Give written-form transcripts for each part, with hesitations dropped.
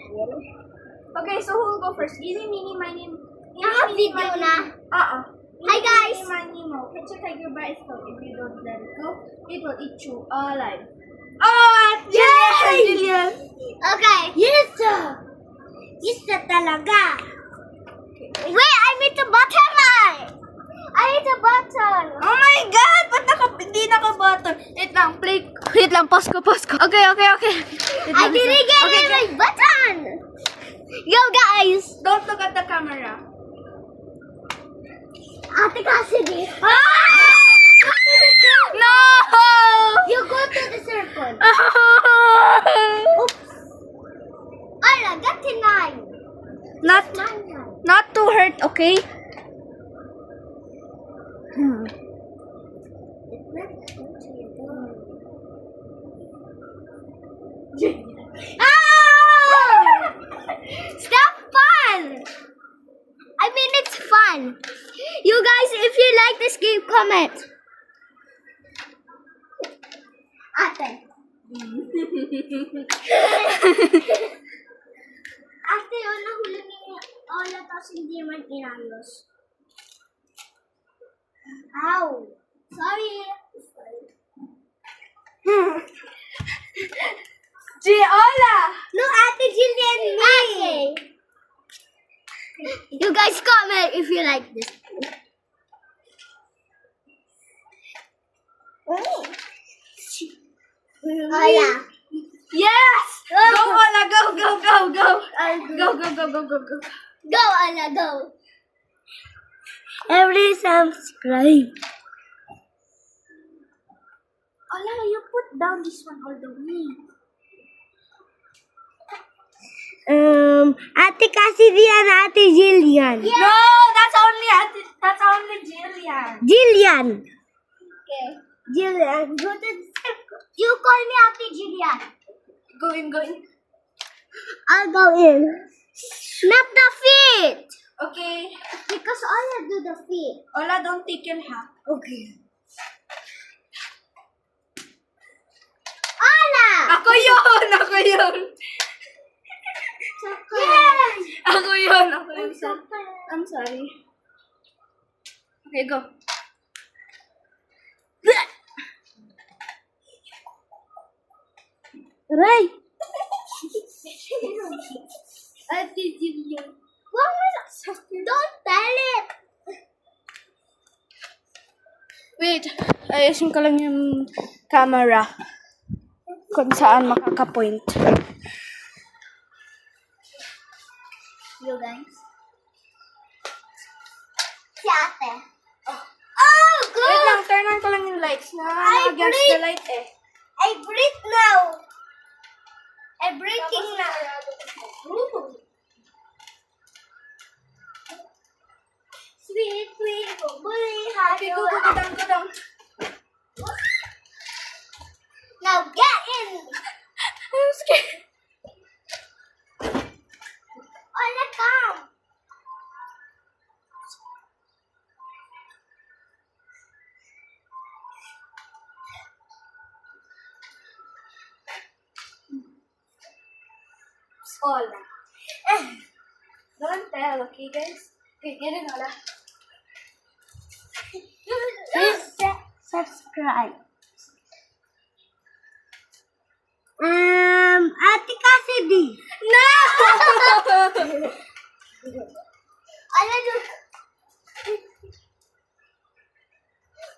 Okay, so who'll go first? Eeny, meeny, miny, Naka-video na. Hi, guys! Miny, mo. Catch a tiger by its tail. If you don't let it go, it will eat you alive. Oh! Yay! Jillian! Okay. Yes, sir. Yes, sir talaga. Wait, I need the button. I need the button. Oh my God! Ba't hindi naka-button? Wait lang, play. Wait lang, pause ko. Okay. I didn't get my button. Go, guys. Don't look at the camera. Ate Cassidy. No! You go to the circle. I got the 9. Not to hurt, okay? Stop fun! I mean, it's fun. You guys, if you like this game, comment. Ate. Ate, yun, nahuli niyo Ola, tapos hindi man inayos. Ow! Sorry. Giola! No, Ate Jillian, me. Okay. You guys comment if you like this. Oh yeah. Yes! Go, Ola! Go! Go! Go, Anna, go. Every subscribe. Ola, you put down this one all the way. Ate Cassidy and Ate Jillian. Yeah. No, that's only Jillian. Jillian. Okay. Jillian, go to the circle. You call me Ate Jillian. Go in. I'll go in. Not the feet. Okay. Because Ola do the feet. Ola, don't tickle ha. Okay. Ola! Ako yun. Yes! Ako yun. I'm sorry. Okay, go. Right. Ate Jillian. Don't tell it. Wait, ayusin ko lang yung camera. Kung saan makaka-point. You guys. Si ate. Oh, good. Wait lang, turn on ko lang yung lights na against breathe. the light eh. I breathe now. I'm breathing now. Sweet, sweet, boy, Okay, go down. Now get in. I'm scared. Ola, come. Ola. Don't tell, okay guys? Okay, get in, Ola. Please subscribe. Ate Cassidy. No! Ola, look.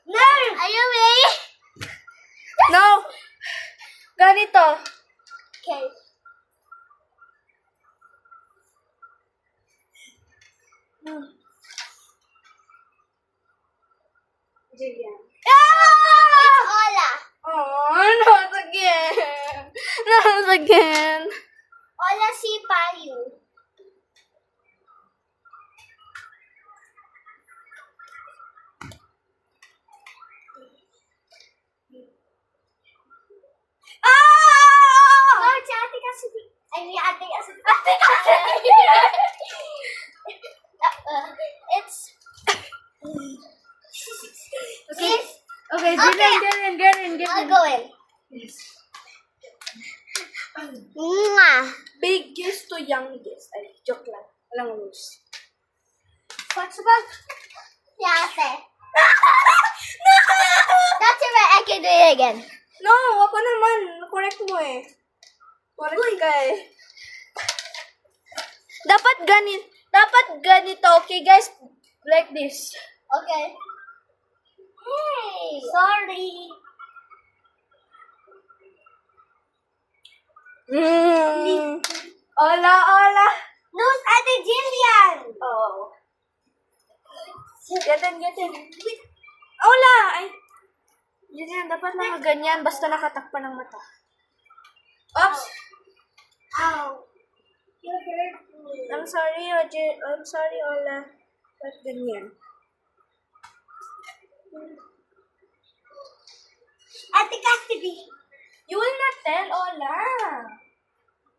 No. Are you ready? No! Ganito. Okay. Jillian. It's Ola. Oh, not again. Ola, si Payu. Ah! Oh, si Ate Cassidy. I mean, Ate Cassidy. It's... Okay. Yes. Okay, Okay. get in. I'll go in. Yes. Mwah. Big kiss to so young, guys. Ay, joke lang. Walang rules. SpongeBob? Yeah, say. That's it, right? I can do it again. No, ako naman. Correct mo eh. Correct ka eh. Dapat ganito, okay guys? Like this. Okay. Hey, sorry. Hola. Who's Ate Jillian? Oh. Gatin. Hola! Ay. Yan, dapat lang ganyan, basta nakatakpan ng mata. Oops! Ow. You hurt me. I'm sorry, Hola. Ba't ganyan? Ate Cassidy. You will not tell Hola.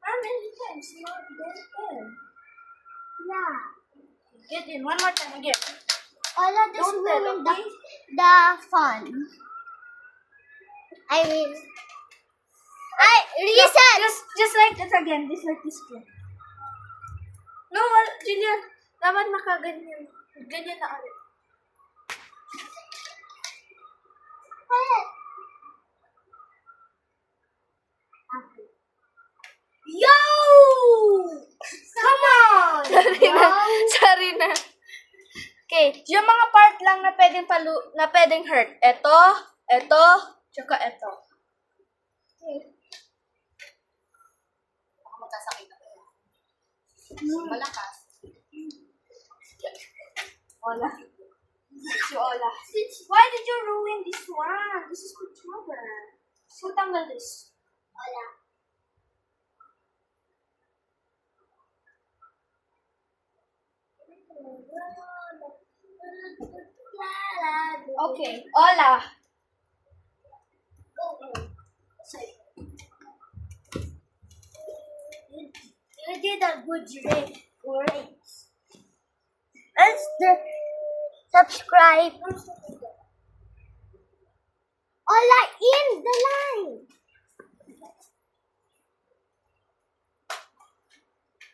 How many times you want to tell? Yeah. Get in, one more time again. Ola just Don't tell, ruined okay? the fun. I mean, reset. Just like this again. Just like this again. No, Julian. Dapat nakaganyan. Ganyan na ulit. Yo! Come on! Sorry na. Okay, yung mga part lang na pwedeng hurt. Ito, tsaka ito. Baka magkasakit ako. Malakas. Hola. Si Hola. Why did you ruin this one? This is good trouble. So, tanggal this. Ola. Okay, Hola. You did a good job. Great. Let's subscribe. Ola in the line.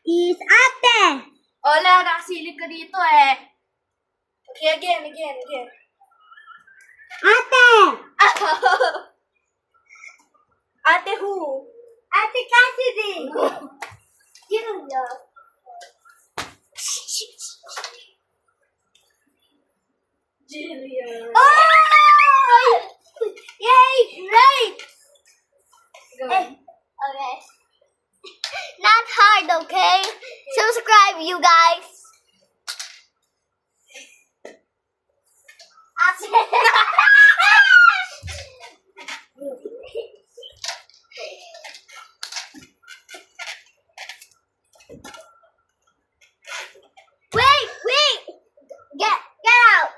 Is ate. Hola, nakasilip ka dito eh. Okay, again. Ate. Ate who? Ate Cassidy. You know. Jillian. Oh! Yay! Great! Go. Okay. Not hard, okay? Subscribe, you guys. Wait! Get out!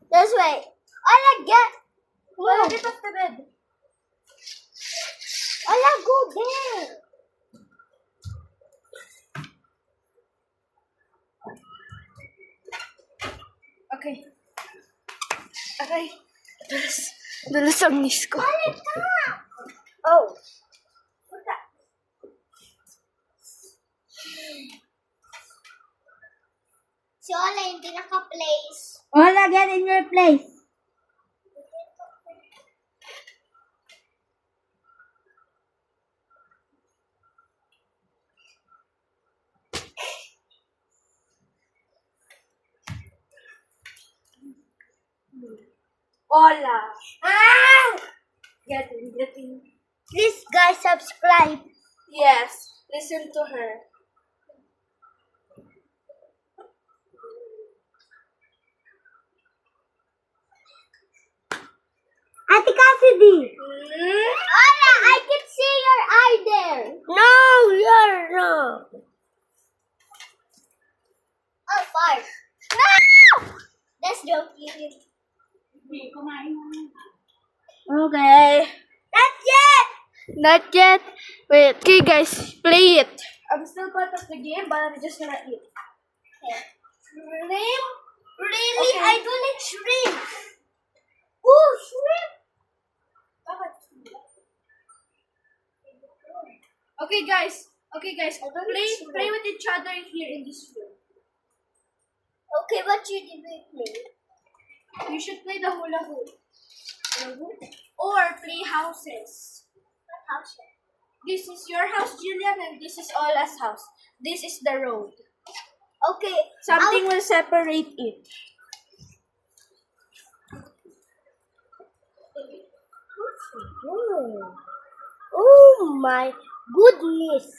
This way. Ola, get. Hola, get off the bed. Ola, go there. Okay. Dulas ang nis ko. Ola, stop. Oh. What's that? Si Ola hindi naka-place. Hola, get in your place. Hola. Ah! Get in. Please, guys, subscribe. Yes. Listen to her. Ate Cassidy. Hmm? Ola, I can see your eye there. No, you're not. Oh, fart. No! That's joking. Okay. That's it. Not yet. Wait. Okay, guys. Play it. I'm still part of the game, but I'm just gonna eat. Shrimp? Really? Okay. I don't like shrimp. Oh, shrimp. Okay, guys. Play with each other here in this room. Okay, what should we play? You should play the hula hoop. Or play houses. What house? This is your house, Jillian, and this is Ola's house. This is the road. Okay. Something will separate it. Oh my goodness.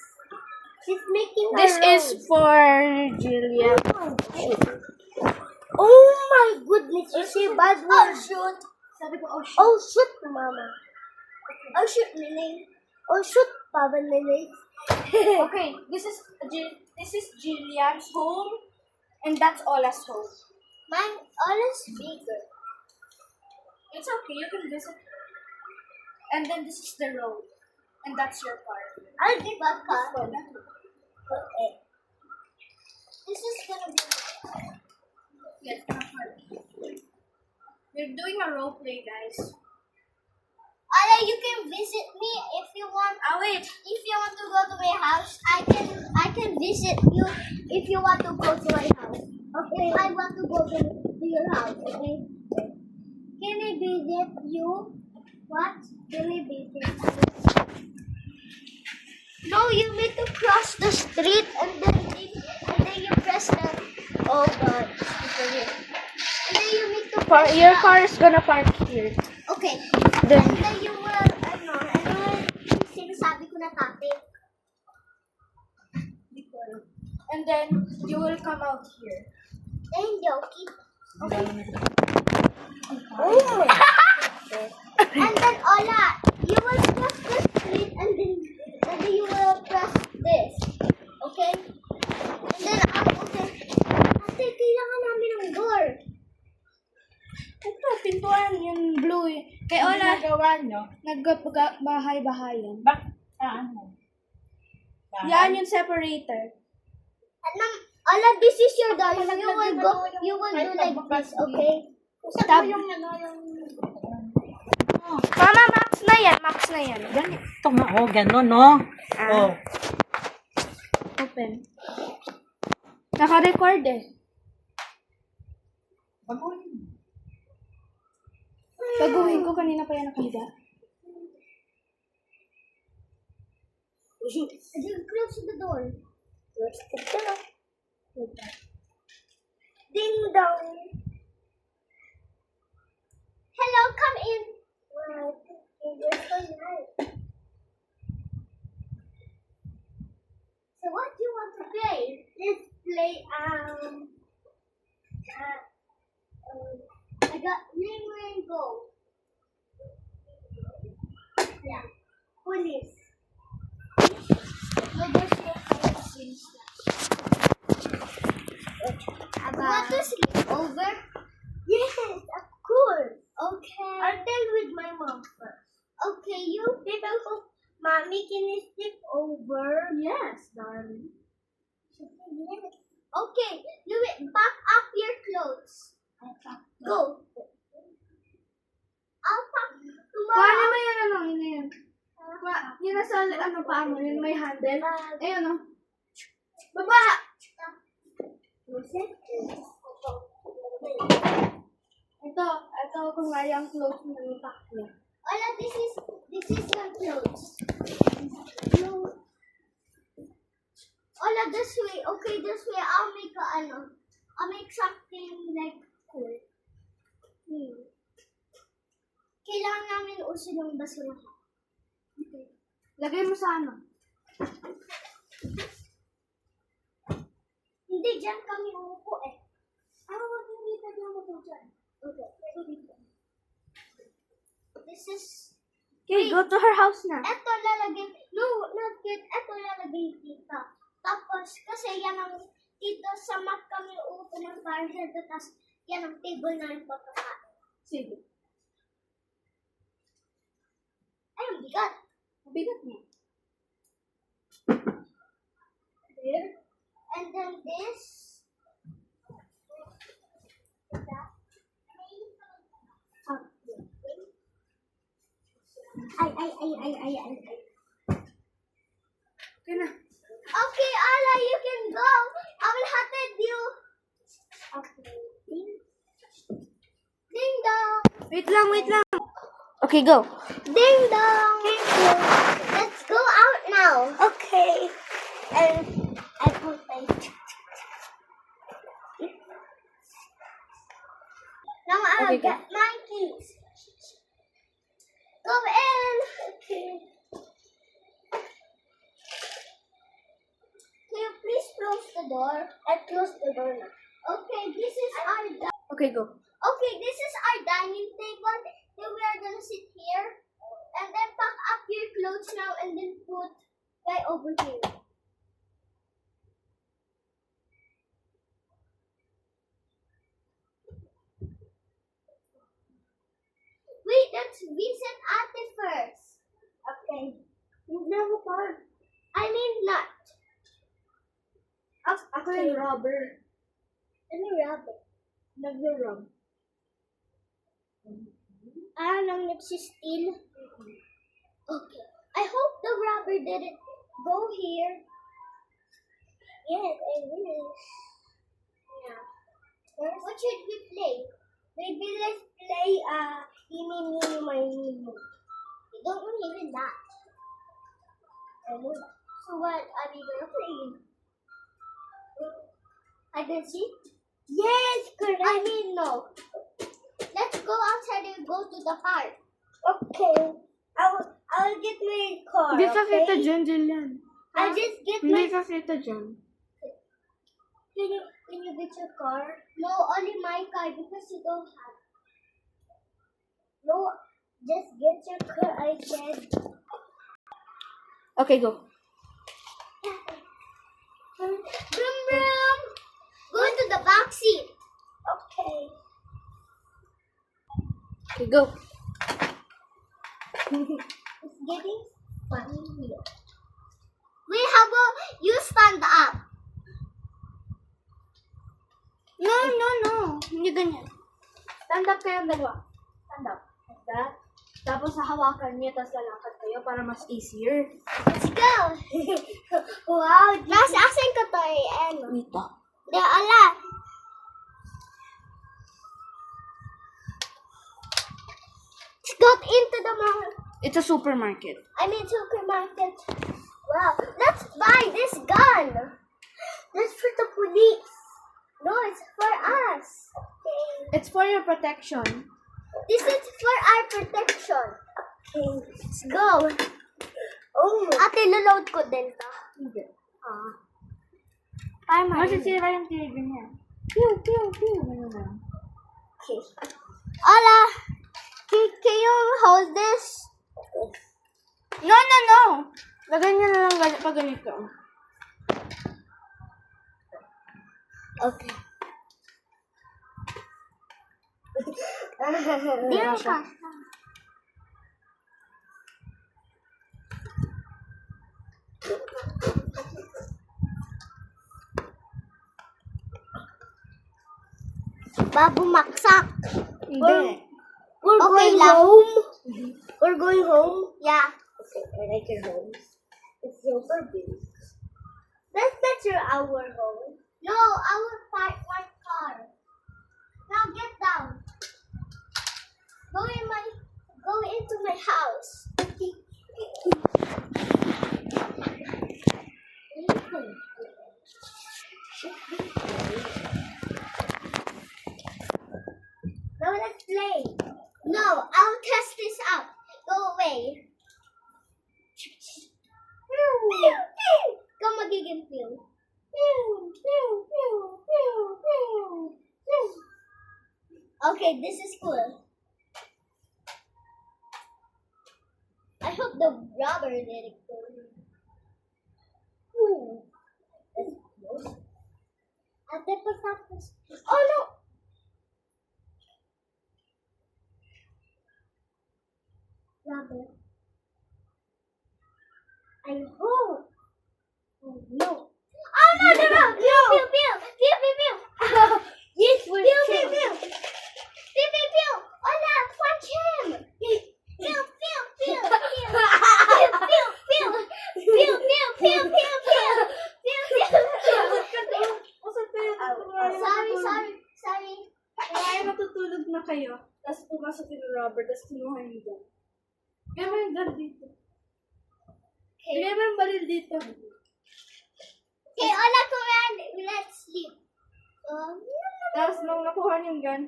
She's making This a road. is for Jillian. Oh my goodness. You see bad Oh, word. shoot. Sabi ko, oh, shoot. Oh shoot, Mama. Oh shoot, Nene. Oh shoot, Papa Nene. Okay, this is Jillian's home, and that's Ola's home. Mine always bigger. It's okay, you can visit. And then this is the road, and that's your car. I'll give a car. Okay. This is gonna be Yes, my car. We're doing a role play, guys. Ala, you can visit me if you want. Wait. If you want to go to my house, I can visit you if you want to go to my house. Okay, I want to go to your house. Okay. Can I visit you? What? Can I visit you? No, you need to cross the street and then you press the. Oh God. And then you need to. Your car is gonna park here. Okay. Then, And then you will, yung sinasabi ko na tate. and then you will come out here. Eh, hindi, okay. Okay. Oh. And then, Ola, you will press the street and then you will press this. Okay? And then, okay. Ate, kailangan namin ng door. Ito, pintuan yung blue eh. Kay Ola, Nagawa nyo? nagbahay-bahayan. Ano? Yan yung separator. And Ola, this is your door. You will do like this, okay? Stop. Mama, max na yan. Ganito nga, oh, gano'n, no? Oh. Open. Naka-record eh. Baguhin ko, kanina pa yan nakahiga. Close the door. Ding dong. Hello, come in. Wow, you're so nice. So what do you want to play? Let's play I got ring go. Yeah. Police. Want to sleep over? Yes, of course. Okay. I'll tell with my mom first. Okay, you people who Mommy, can you sleep over? Yes, darling. Okay, do it. Pack up your clothes. Go. I'll pack tomorrow. Paano mo yan, yun na yan. Yun nasa, paa mo, yun may handle. Ayun, no? Baba! Ito kung nga yung clothes mo yung pack niya. Ola, this is your clothes. No. Ola, this way. Okay, this way. I'll make something like cool. Kailangan namin usin ng basurahan. Okay. Lagay mo sa ano? Hindi, dyan kami uupo eh. Wag hindi tayo mo po dyan. Okay. This is... Okay, go to her house na. Eto lalagay... No, not yet. Eto lalagay dito. Tapos, kasi yan ang... Dito sa mat kami uupo ng parcel. Tapos, yan ang table na yung pagkakain. Sige. Ay, ang bigat. Mabigat mo. Here. And then this. Ay. Okay na. Okay, Ala, you can go. I will hatid you. Okay. Ding dong. Wait lang. Okay, go. Ding dong. Let's go out now. Okay. And I put my. Now I'll Okay, go. get my keys. Go in. Okay. Can you please close the door? I close the door now. Okay, this is our Okay, go. okay, this is our dining table. Then we are gonna sit here and then pack up your clothes now and then put right over here. Wait, let's visit Ate first. Okay. No, I mean not. Ako yung robber. Ano rabbit? Nag-rob. Nang nagsisteal. Okay. I hope the robber didn't go here. Yes, I wish. Yeah. What should we play? Maybe let's play Eeny, Meeny, Miny, Mo. We don't know even that. I know that. So what are we gonna play? I can see. Yes, correct. I mean no. Let's go outside and go to the park. Okay. I will get my car. Hindi ka okay? kita dyan, Jillian. I'll just get Hindi my. ka kita dyan. Can you get your car? No, only my car because you don't have. No, just get your car. I said. Okay, go. Brum brum. Go into the back seat. Okay. Okay, go. It's getting funny here. Wait, how about you stand up? No. Hindi ganyan. Stand up kayong dalawa. Stand up. Like that. Tapos hahawakan niya, tapos lalakad kayo para mas easier. Let's go. Wow. Asan ka to eh? Ano? Dito. There are a lot. Let's go into the mall. It's a supermarket. I mean supermarket. Wow. Let's buy this gun. That's for the police. No, it's for us. Okay. It's for your protection. This is for our protection. Okay. Let's go. Oh. Ate, loload ko din to. Hindi. Para Masisira yung TV niya. Pew. Ganun lang. Okay. Ola, can you hold this? No. Lagay niya na lang pag ganito. Okay. Di Wala mo siya. pa. Babumaksak. Hindi. We're going home. We're going home. Yeah. Okay, I like your home. It's super big. That's better our home. No, I will park my car. Now get down. Go into my house. Now let's play. No, I'll test this out. Go away. Come magiging pew. Okay, this is cool. I hope the robber didn't go. That's close. Ate, pasapos. Oh no! Robber. I hope. Oh no. Oh no, the robber! Pew, pew, pew! Pew, pew, pew! Yes, we're Pew, safe. pew, pew! Pew, pew, pew! Hola, punch him! Pew, pew, pew! Pew, pew, pew, pew, pew! Pew, pew, pew, pew! kayo, tapos pumasok yung Robert, tapos kinuha yung gun. Kaya mo yung gun dito. Kaya mo yung baril dito. Okay, all I command, let's sleep. Tapos nung nakuha niyo yung gun,